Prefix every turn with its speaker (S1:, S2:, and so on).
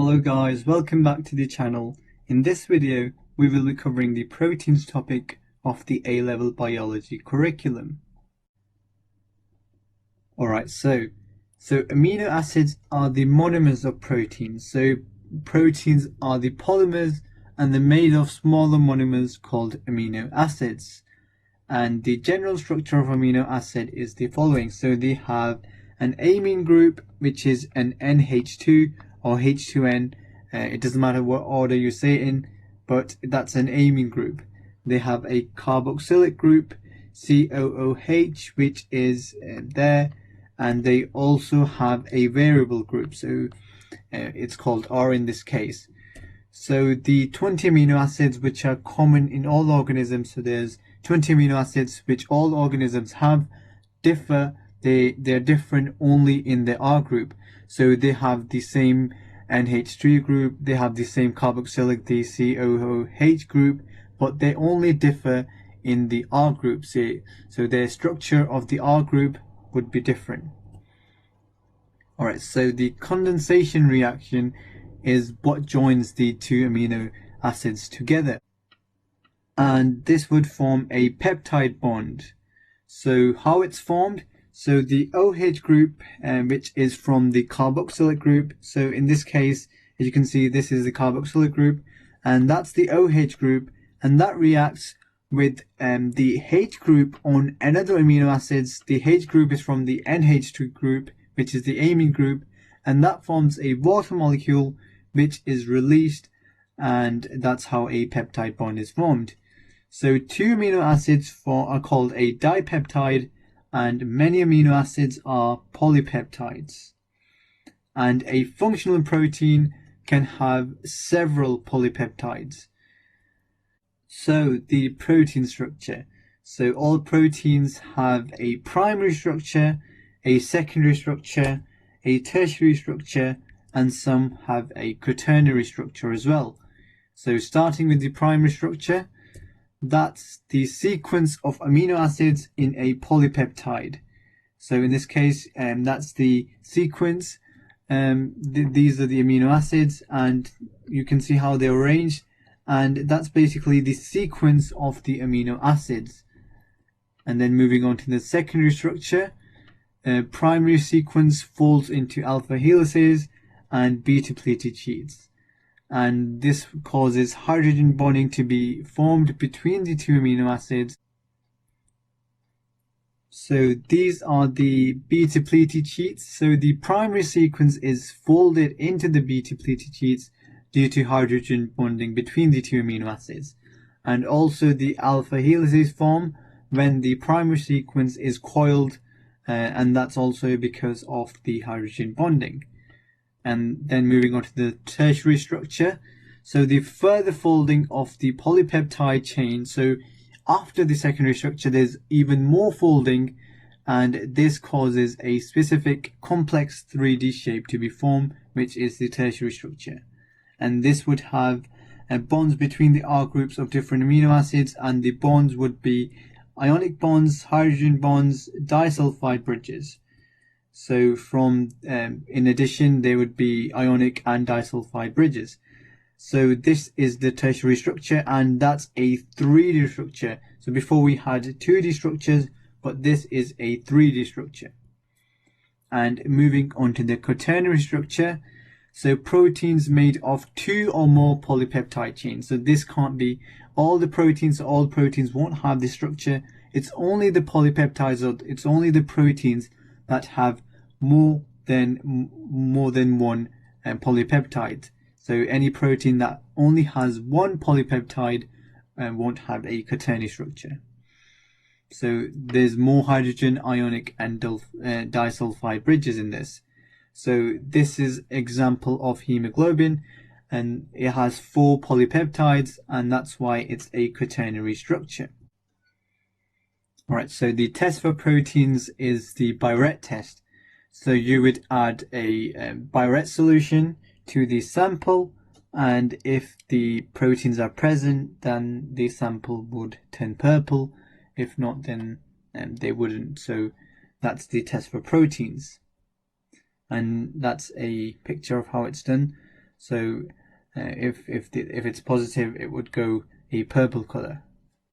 S1: Hello guys, welcome back to the channel. In this video, we will be covering the proteins topic of the A-level biology curriculum. Alright, so amino acids are the monomers of proteins. So proteins are the polymers and they're made of smaller monomers called amino acids. And the general structure of amino acid is the following. So they have an amine group, which is an NH2 or H2N. It doesn't matter what order you say it in, but that's an amine group. They have a carboxylic group, COOH, which is there, and they also have a variable group, so it's called R in this case. So the 20 amino acids which are common in all organisms, so there's 20 amino acids which all organisms have, differ. They're different only in the R group. So they have the same NH3 group, they have the same carboxylic, the COOH group, but they only differ in the R group. So the structure of the R group would be different. Alright, so the condensation reaction is what joins the two amino acids together. And this would form a peptide bond. So how it's formed? So the OH group, which is from the carboxylic group. So in this case, as you can see, this is the carboxylic group, and that's the OH group, and that reacts with the H group on another amino acids. The H group is from the NH2 group, which is the amine group, and that forms a water molecule which is released, and that's how a peptide bond is formed. So two amino acids are called a dipeptide, and many amino acids are polypeptides. And a functional protein can have several polypeptides. So the protein structure. So all proteins have a primary structure, a secondary structure, a tertiary structure, and some have a quaternary structure as well. So starting with the primary structure, that's the sequence of amino acids in a polypeptide. So in this case, that's the sequence. These are the amino acids, and you can see how they're arranged. And that's basically the sequence of the amino acids. And then moving on to the secondary structure, primary sequence falls into alpha helices and beta pleated sheets. And this causes hydrogen bonding to be formed between the two amino acids. So these are the beta pleated sheets. So the primary sequence is folded into the beta pleated sheets due to hydrogen bonding between the two amino acids. And also the alpha helices form when the primary sequence is coiled, and that's also because of the hydrogen bonding. And then moving on to the tertiary structure. So the further folding of the polypeptide chain. So after the secondary structure, there's even more folding, and this causes a specific complex 3D shape to be formed, which is the tertiary structure. And this would have bonds between the R groups of different amino acids, and the bonds would be ionic bonds, hydrogen bonds, disulfide bridges. So in addition, there would be ionic and disulfide bridges. So this is the tertiary structure, and that's a 3D structure. So before we had 2D structures, but this is a 3D structure. And moving on to the quaternary structure. So proteins made of two or more polypeptide chains. So this can't be all the proteins. All proteins won't have this structure. It's only the polypeptides, or it's only the proteins that have more than one polypeptide. So any protein that only has one polypeptide won't have a quaternary structure. So there's more hydrogen, ionic, and disulfide bridges in this. So this is example of hemoglobin, and it has 4 polypeptides, and that's why it's a quaternary structure. Alright, so the test for proteins is the Biuret test. So you would add a Biuret solution to the sample, and if the proteins are present, then the sample would turn purple. If not, then they wouldn't. So that's the test for proteins. And that's a picture of how it's done. So if it's positive, it would go a purple color.